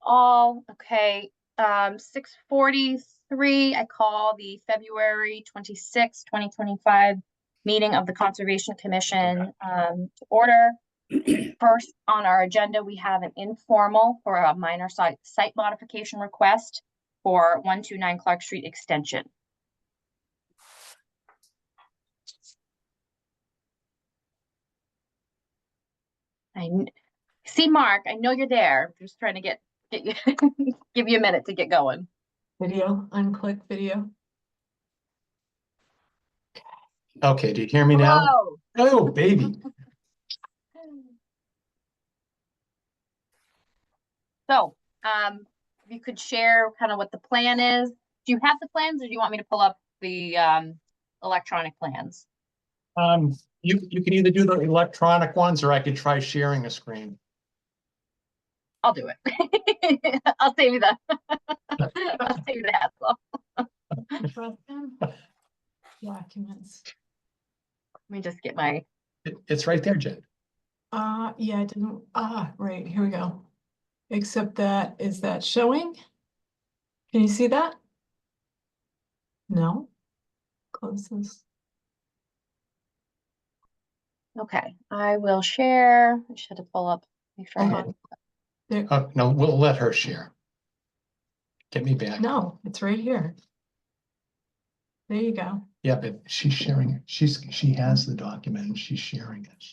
all. Okay. 6:43, I call the February 26, 2025 meeting of the Conservation Commission to order. First on our agenda, we have an informal for a minor site modification request for 129 Clark Street extension. I see Mark, I know you're there. I'm just trying to get you give you a minute to get going. Video, unclick video. Okay, do you hear me now? Hello. Oh, baby. So, if you could share kind of what the plan is. Do you have the plans, or do you want me to pull up the electronic plans? You can either do the electronic ones, or I could try sharing a screen. I'll do it. I'll save you the I'll save you the hassle. Documents. Let me just get my It's right there, Jen. Yeah, I didn't, right, here we go. Except that, is that showing? Can you see that? No? Close this. okay. I will share. I should have pull up. Make sure I Hold had. on. There, No, we'll let her share. Get me back. no, it's right here. There you go. Yeah, but she's sharing it. She has the document and she's sharing it.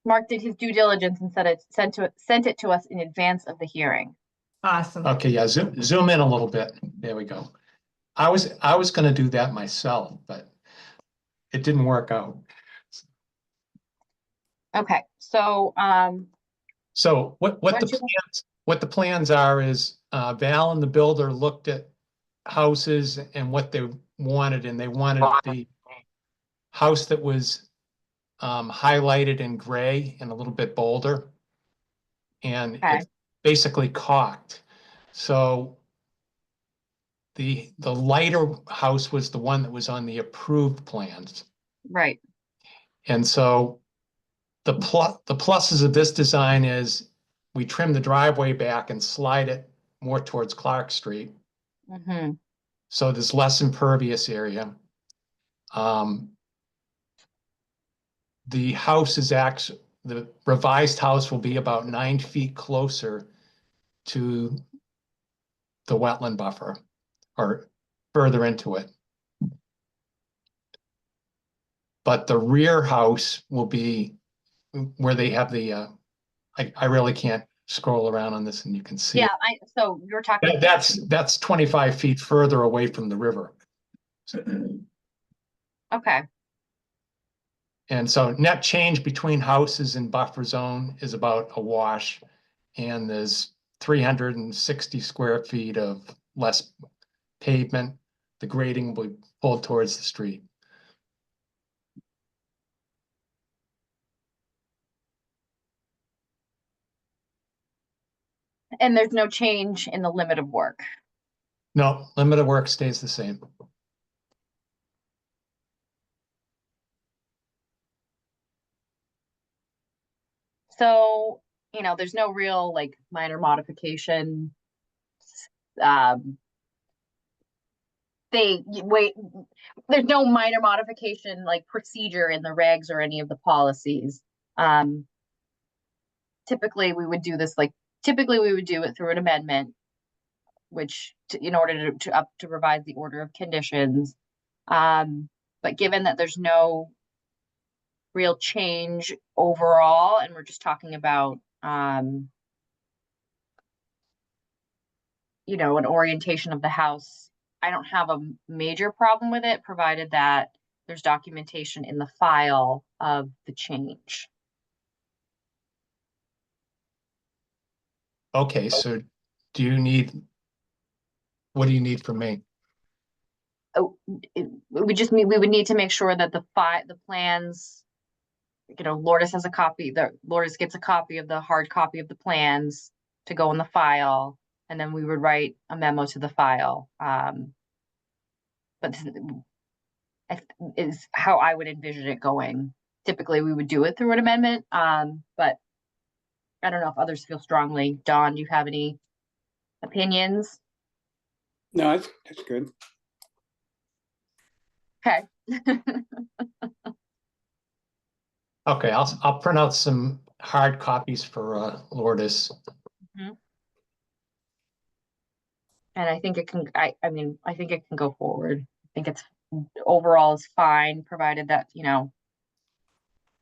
Mark did his due diligence and sent it to us in advance of the hearing. Awesome. Okay, yeah, zoom in a little bit. There we go. I was gonna do that myself, but it didn't work out. Okay, so So what Why the don't you- plans are is Val and the builder looked at houses and what they wanted, and they wanted the house that was highlighted in gray and a little bit bolder, and Okay. it's basically caulked. So the lighter house was the one that was on the approved plans. right. And so the pluses of this design is we trim the driveway back and slide it more towards Clark Street. Mm-hmm. So there's less impervious area. The house is actually, the revised house will be about 9 feet closer to the wetland buffer or further into it. But the rear house will be where they have the, I really can't scroll around on this and you can see Yeah, it. so you're talking. That's 25 feet further away from the river. Okay. And so net change between houses and buffer zone is about a wash. And there's 360 square feet of less pavement. The grading will be pulled towards the street. And there's no change in the limit of work. No, limit of work stays the same. So, there's no real like minor modification. Um, there's no minor modification like procedure in the regs or any of the policies. Typically we would do this typically we would do it through an amendment, which in order to revise the order of conditions. But given that there's no real change overall, and we're just talking about an orientation of the house, I don't have a major problem with it, provided that there's documentation in the file of the change. Okay, so what do you need from me? Oh, we would need to make sure that the plans, Lourdes has a copy, Lourdes gets a copy of the hard copy of the plans to go in the file, and then we would write a memo to the file. But is how I would envision it going. Typically we would do it through an amendment, but I don't know if others feel strongly. Don, do you have any opinions? No, that's good. Okay. Okay, I'll print out some hard copies for Lourdes. And I think it can, I mean, I think it can go forward. I think it's overall is fine, provided that, you know,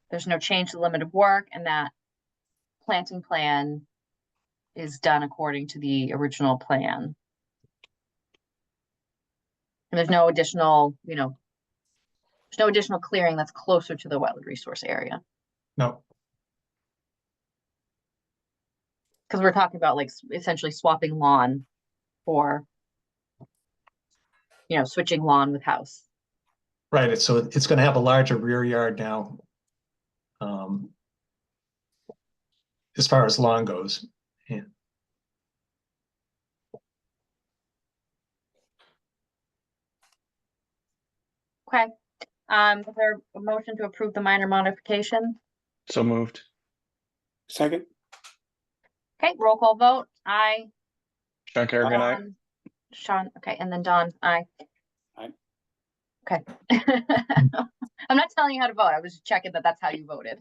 there's no change to the limit of work and that planting plan is done according to the original plan. And there's no additional, you know, there's no additional clearing that's closer to the wetland resource area. No, Because we're talking about like essentially swapping lawn for, you know, switching lawn with house. right, so it's gonna have a larger rear yard now. As far as lawn goes, yeah. Okay. Is there a motion to approve the minor modification? So moved. Second, Okay, roll call vote. Aye. Sean Kerrigan, aye. Don, Sean, okay, and then Don, aye. Aye. Okay. I'm not telling you how to vote. I was just checking that that's how you voted.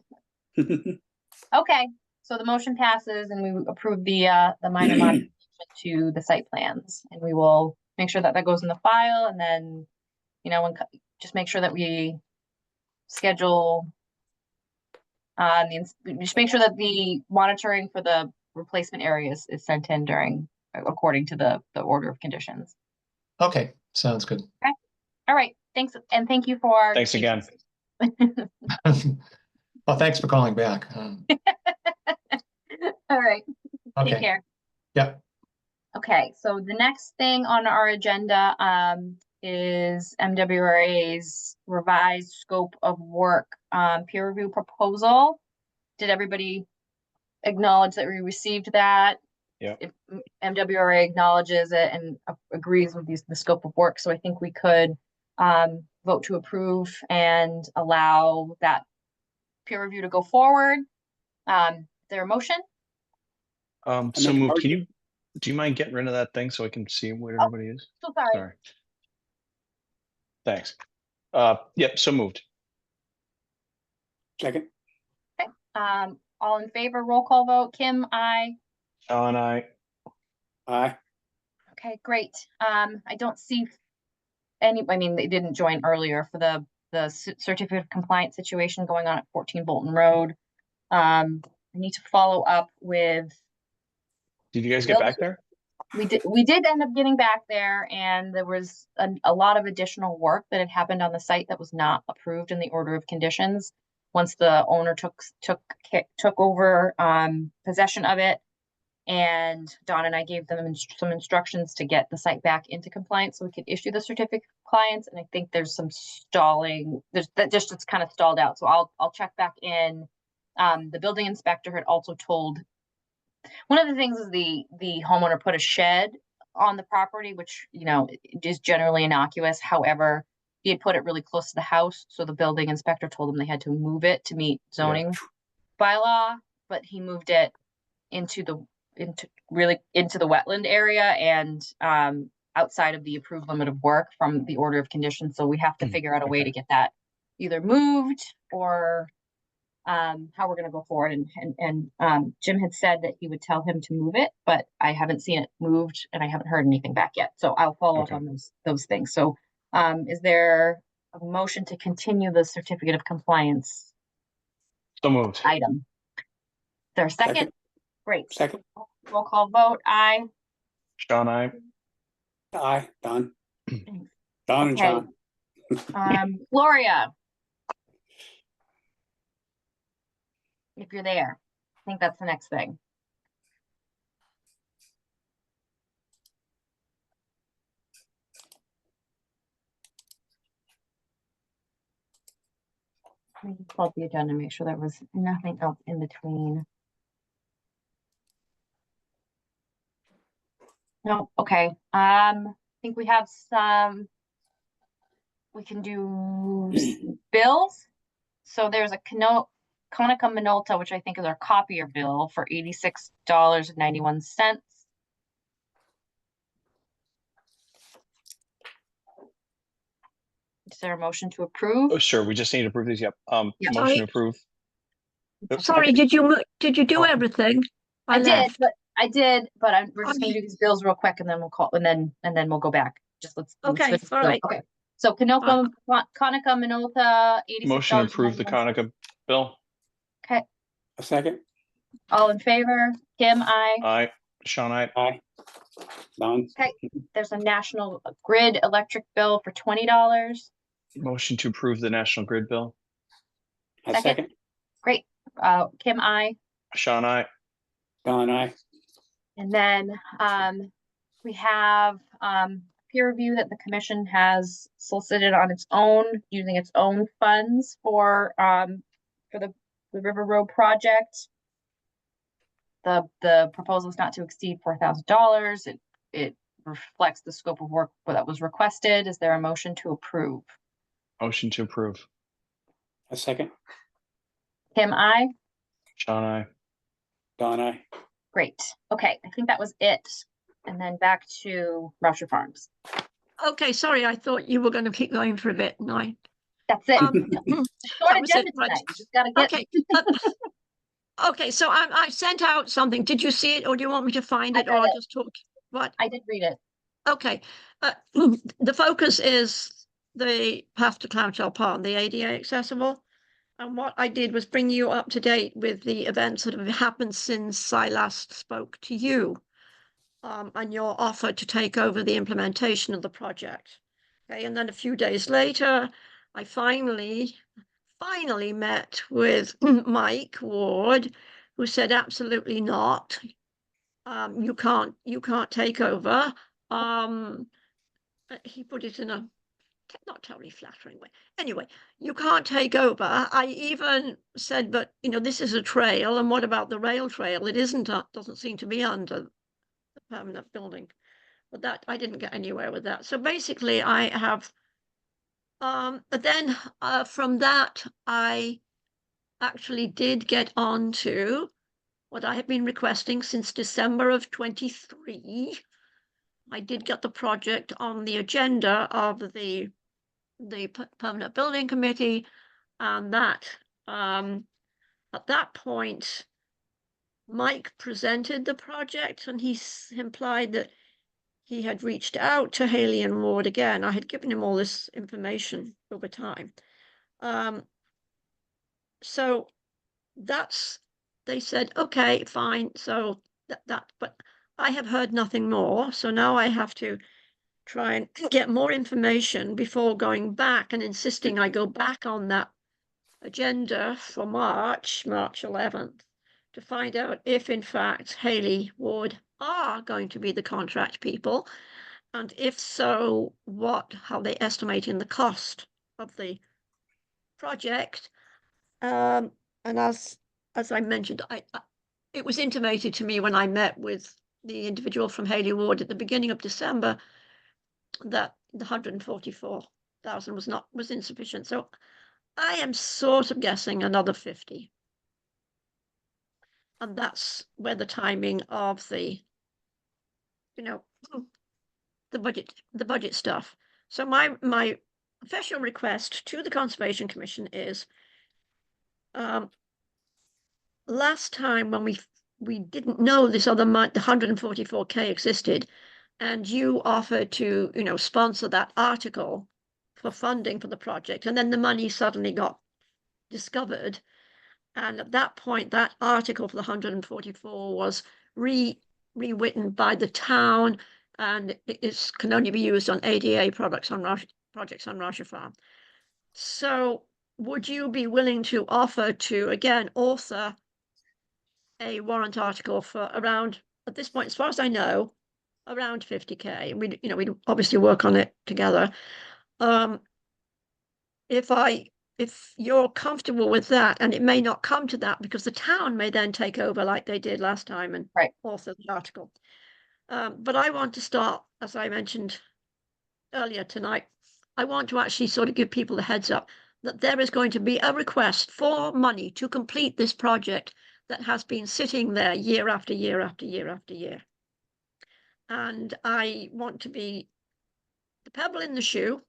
Okay, so the motion passes and we approve the minor modification to the site plans. And we will make sure that that goes in the file and then, you know, just make sure that we schedule just make sure that the monitoring for the replacement areas is sent in according to the order of conditions. Okay, sounds good. All right, thanks, and thank you for. Thanks again. Well, thanks for calling back. All right, take Okay, care. yep, Okay, so the next thing on our agenda is MWRA's revised scope of work peer review proposal. Did everybody acknowledge that we received that? Yeah. If MWRA acknowledges it and agrees with the scope of work, so I think we could vote to approve and allow that peer review to go forward. Is there a motion? So make a moved. motion. Do you mind getting rid of that thing so I can see what everybody is? So sorry. Sorry. Thanks. Yep, so moved. second, All in favor, roll call vote. Kim, aye. Sean, aye. aye. Okay, great. I don't see any, I mean, they didn't join earlier for the certificate of compliance situation going on at 14 Bolton Road. I need to follow up with, Did you guys get back there? we did end up getting back there and there was a lot of additional work that had happened on the site that was not approved in the order of conditions. Once the owner took over possession of it, and Don and I gave them some instructions to get the site back into compliance so we could issue the certificate of compliance. And I think there's some stalling. It's kind of stalled out. So I'll check back in. The building inspector had also told, one of the things is the homeowner put a shed on the property, which, you know, is generally innocuous. However, he had put it really close to the house. So the building inspector told them they had to move it to meet zoning bylaw, but he moved it into the wetland area and outside of the approved limit of work from the order of conditions. So we have to figure out a way okay. to get that either moved or how we're going to go forward. And Jim had said that he would tell him to move it, but I haven't seen it moved and I haven't heard anything back yet. So I'll follow up Okay. on those things. So is there a motion to continue the certificate of compliance So moved. item? Is there a second? Second. Great. Second, Roll call vote. Aye. Sean, aye. aye, Don. Thanks. Don and Okay. Sean. Gloria. If you're there, I think that's the next thing. Let me just pull up the agenda, make sure there was nothing else in between. No, okay. I think we have some. We can do bills. So there's a Konica Minolta, which I think is our copier bill for $86.91. Is there a motion to approve? Oh, sure, we just need to approve these, yep. Yeah. Motion to approve. Oops. Sorry, did you do Oh. everything? I did, left. but we're just gonna do these bills real quick and then we'll call, and then we'll go back. Just let's Okay, finish the all bill. right. Okay, so Konica Minolta, Motion to approve the $86.91. Conica bill. Okay, A second. all in favor? Kim, I. Aye. Sean, aye. Aye. Don, There's a National Grid electric bill for $20. Motion to approve the National Grid bill. a Second. second. Great. Kim, I. Sean, aye. Don, aye. And then we have peer review that the commission has solicited on its own, using its own funds for the River Road project. The proposal is not to exceed $4,000. It reflects the scope of work that was requested. Is there a motion to approve? Motion to approve. A second. Kim, I. Sean, aye. Don, aye. Great. Okay, I think that was it. And then back to Roger Farms. Okay, sorry, I thought you were going to keep going for a bit. No, That's it. um, Short that was it, agenda right. tonight. You just gotta get. okay. Okay, so I sent out something. Did you see it, or do you want me to find I it, read or it. just talk? What? I did read it. Okay, the focus is the path to Cloudshell Pond, the ADA accessible. And what I did was bring you up to date with the events that have happened since I last spoke to you, and your offer to take over the implementation of the project. Okay, and then a few days later, I finally met with Mike Ward, who said absolutely not. You can't take over. He put it in a not terribly flattering way. Anyway, you can't take over. I even said, but this is a trail, and what about the rail trail? It isn't, doesn't seem to be under the permanent building. But that I didn't get anywhere with that. So basically, I have. But then from that, I actually did get on to what I have been requesting since December of 23. I did get the project on the agenda of the Permanent Building Committee, and that at that point, Mike presented the project, and he implied that he had reached out to Haley and Ward again. I had given him all this information over time. So they said, okay, fine. So but I have heard nothing more. So now I have to try and get more information before going back and insisting I go back on that agenda for March 11th, to find out if in fact Haley Ward are going to be the contract people, and if so, how they estimate in the cost of the project. And as I mentioned, it was intimated to me when I met with the individual from Haley Ward at the beginning of December that the 144,000 was insufficient. So I am sort of guessing another 50. And that's where the timing of the budget stuff. So my official request to the Conservation Commission is, last time when we didn't know this other month, the 144K existed, and you offered to, sponsor that article for funding for the project, and then the money suddenly got discovered. And at that point, that article for the 144 was rewritten by the town, and it can only be used on ADA projects on Roger Farm. So would you be willing to offer to, again, author a warrant article for around, at this point, as far as I know, around 50K, and we'd obviously work on it together. If you're comfortable with that, and it may not come to that because the town may then take over like they did last time and author the article. But I want to start, as I mentioned earlier tonight, I want to actually sort of give people a heads up. that there is going to be a request for money to complete this project that has been sitting there year after year after year after year. And I want to be the pebble in the shoe,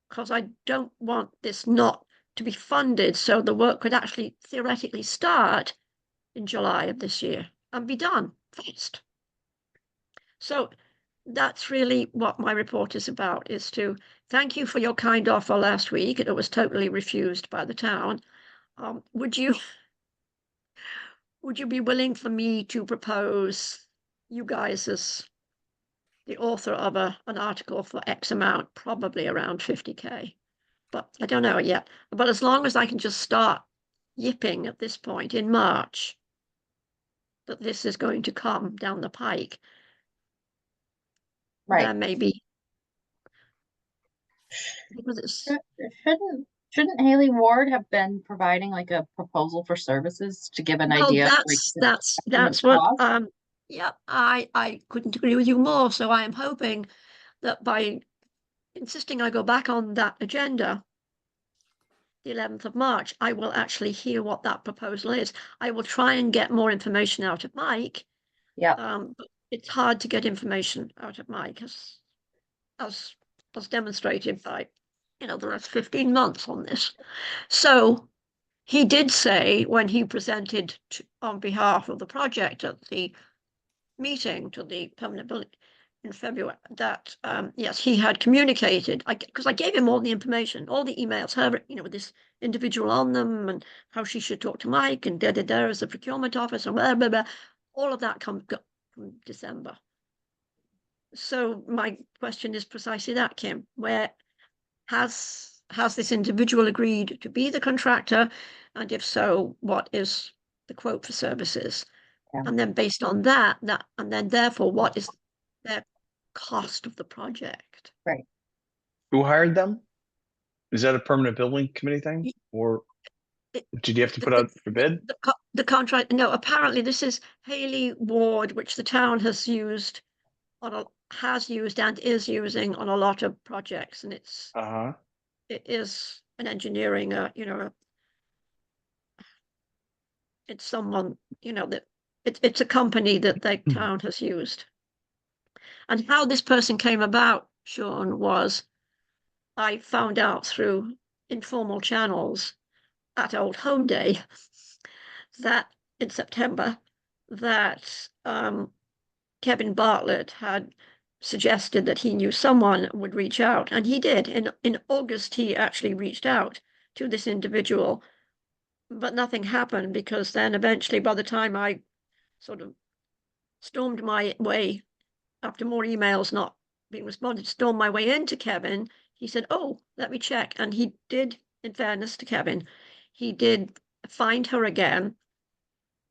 because I don't want this not to be funded so the work could actually theoretically start in July of this year and be done fast. So that's really what my report is about, is to thank you for your kind offer last week. It was totally refused by the town. Would you be willing for me to propose you guys as the author of an article for X amount, probably around 50K, but I don't know yet. But as long as I can just start yipping at this point in March that this is going to come down the pike, Right. then maybe, because it's Shouldn't Haley Ward have been providing like a proposal for services to give an well, idea? of, like, that's the that's what cost? yeah, I couldn't agree with you more. So I am hoping that by insisting I go back on that agenda, the 11th of March, I will actually hear what that proposal is. I will try and get more information out of Mike. Yeah. But it's hard to get information out of Mike, as demonstrated by, the last 15 months on this. So he did say when he presented on behalf of the project at the meeting to the permanent building in February that yes, he had communicated, because I gave him all the information, all the emails, her, with this individual on them, and how she should talk to Mike, and as the procurement office, and blah, blah, blah. All of that got from December. So my question is precisely that, Kim. Where has this individual agreed to be the contractor, and if so, what is the quote for services? Yeah. And then based on that, and then therefore, what is their cost of the project? Who hired them? Is that a permanent building committee thing, or It- did you have to put out for bid? The contract, no, apparently this is Haley Ward, which the town has used and is using on a lot of projects, and Uh-huh. it is an engineering, it's someone, that it's a company that the town has used. And how this person came about, Sean, was I found out through informal channels at Old Home Day that in September that Kevin Bartlett had suggested that he knew someone would reach out, and he did. In August, he actually reached out to this individual, but nothing happened, because then eventually, by the time I sort of stormed my way, after more emails not being responded, stormed my way into Kevin, he said, "Oh, let me check." And he did, in fairness to Kevin, he did find her again,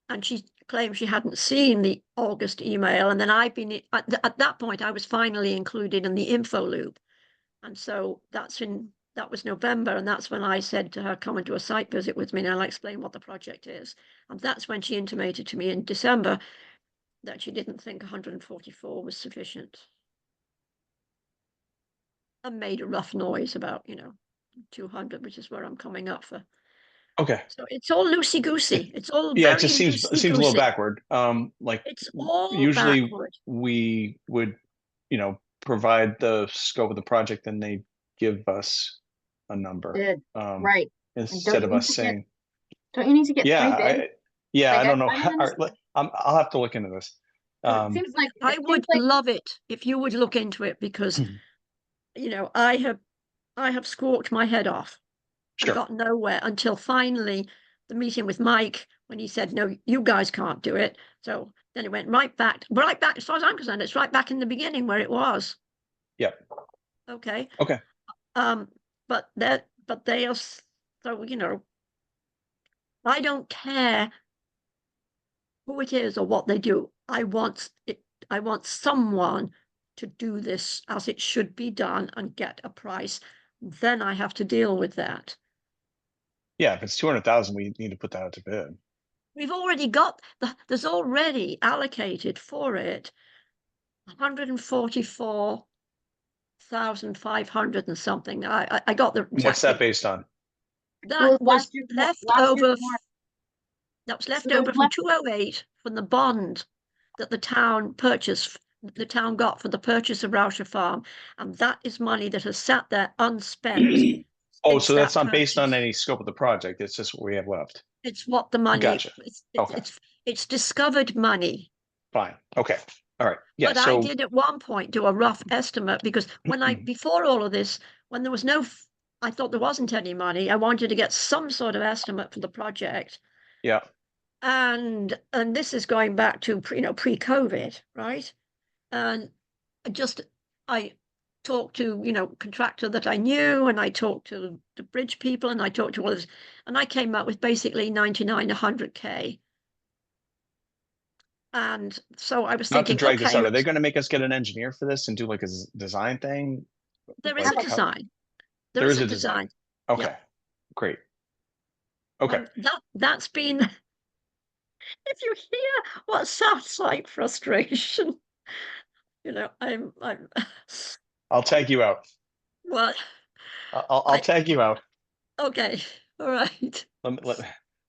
and she claimed she hadn't seen the August email. And then I've been, at that point, I was finally included in the info loop. And so that was November, and that's when I said to her, come and do a site visit with me, and I'll explain what the project is. And that's when she intimated to me in December that she didn't think 144 was sufficient. And made a rough noise about, 200, which is where I'm coming up for. Okay. So it's all loosey-goosey. It's all Yeah, it very just seems a little loosey-goosey. backward. Like It's all usually backward. we would, provide the scope of the project, and they give us a number. Did, right. Instead of you us need to get saying, Don't you need to get yeah, three bids? yeah, Like, I don't know. I understand. I'll have to look into this. It seems like I would love it if you would look into it, because I have squawked my head off and Sure. got nowhere until finally the meeting with Mike, when he said, no, you guys can't do it. So then it went right back, as far as I'm concerned, it's right back in the beginning where it was. Yep. Okay. Okay. But they are, so, I don't care who it is or what they do. I want someone to do this as it should be done and get a price. Then I have to deal with that. Yeah, if it's 200,000, we need to put that out to bid. We've already got there's already allocated for it 144 1,500 and something. I got the. What's exact that figure. based on? That was last year's left warrant. over. That was left So there over was from left- 208 from the bond that the town purchased. The town got for the purchase of Rauscher Farm, and that is money that has sat there unspent. Oh, since so that's that not based on purchase. any scope of the project. It's just what we have left. It's what the money. Gotcha. It's, Okay. it's discovered money. Fine. Okay. All right. Yeah. But I So did at one point do a rough estimate because when before all of this, when there was I thought there wasn't any money. I wanted to get some sort of estimate for the project. yeah. And this is going back to pre-COVID, right? And I talked to contractor that I knew, and I talked to the bridge people, and I talked to others, and I came up with basically 99, 100K. And so I was Not to thinking, drag this okay, out, are they going to make us get an engineer for this and do like a design thing? there is a Like, design. There is a design. Okay. Yeah. Great. Okay. And that's been. If you hear what sounds like frustration, I'm I'll tag you out. what? I'll tag you out. Okay, all right.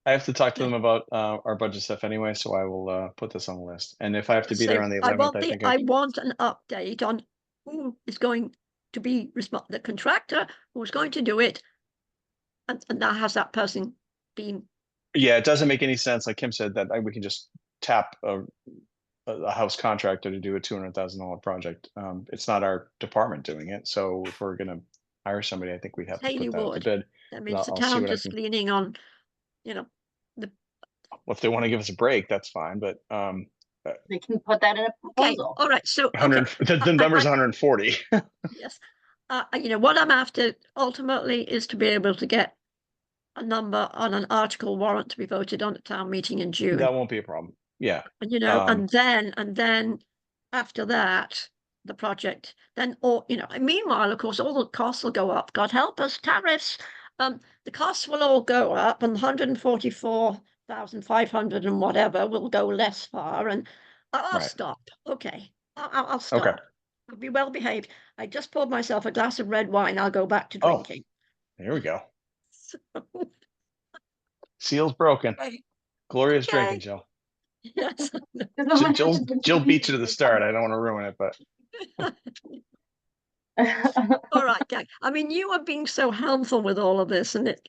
I have to talk to them about our budget stuff anyway, so I will put this on the list. And if I have to be there on the 11th, I think I want an update on who is going to be the contractor who's going to do it, and now has that person been? Yeah, it doesn't make any sense. Like Kim said, that we can just tap a house contractor to do a $200,000 project. It's not our department doing it, so if we're gonna hire somebody, I think we'd have to Haley put that out to Wood. bid. I mean, it's the I'll see town what I just can. leaning on, Well, if they want to give us a break, that's fine. But They can put that in a Okay, proposal. all right. So 100, the number's 140. yes, what I'm after ultimately is to be able to get a number on an article warrant to be voted on at town meeting in June. That won't be a problem. Yeah. And and then after that, the project then, or and meanwhile, of course, all the costs will go up. God help us, tariffs. The costs will all go up, and 144,500 and whatever will go less far. And I'll Right. stop. Okay, I'll stop. Okay. I'll be well behaved. I just poured myself a glass of red wine. I'll go back to Oh. drinking. There we go. Seal's broken. Right. Gloria's Okay. drinking, Jill. Yes. Jill beat you to the start. I don't want to ruin it, but All right, Gang. I mean, you are being so helpful with all of this, and it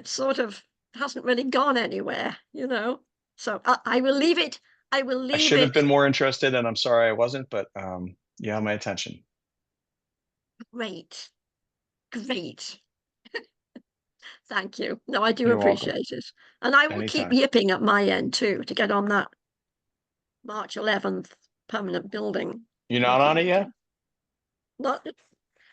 sort of hasn't really gone anywhere, So I will leave it. I will leave I should have it. been more interested, and I'm sorry I wasn't. But you have my attention. Great. Thank you. No, I do You're welcome. appreciate it. And I will Anytime. keep yipping at my end too to get on that March 11th permanent building. You're not on it yet? Not,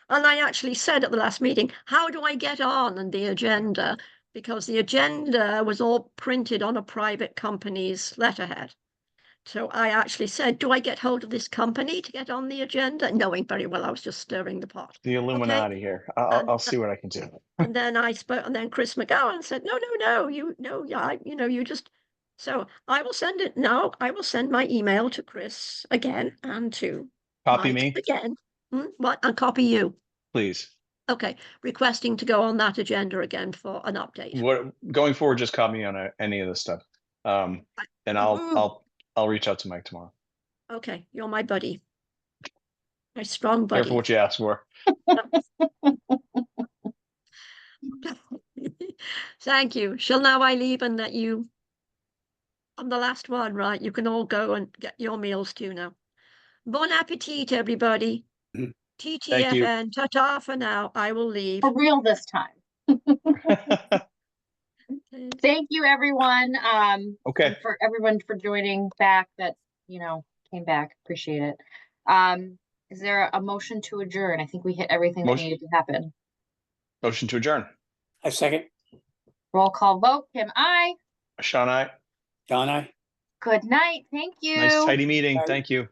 and I actually said at the last meeting, how do I get on the agenda? Because the agenda was all printed on a private company's letterhead. So I actually said, do I get hold of this company to get on the agenda? Knowing very well I was just stirring the pot. The Illuminati here. I'll see what I can do. And then I spoke, and then Chris McGowan said, no, you just, so I will send it. No, I will send my email to Chris again and to Copy Mike me, again. What? And copy you. please. Okay, requesting to go on that agenda again for an update. What going forward? Just copy me on any of this stuff, and I'll reach out to Mike tomorrow. Okay, you're my buddy. My strong buddy. Careful what you ask for. Thank you. Shall now I leave and let you? I'm the last one, right? You can all go and get your meals too now. Bon appetit, everybody. Mhm. Thank you. TTFN, ta-ta for now. I will leave. For real this time. Thank you, everyone. Okay. And for everyone for joining back that, came back. Appreciate it. Is there a motion to adjourn? I think we hit everything that Motion. needed to happen. Motion to adjourn. I second. Roll call vote. Kim, aye. Sean, I. Don, I. Good night. Thank you. Nice tidy meeting. Bye. Thank you.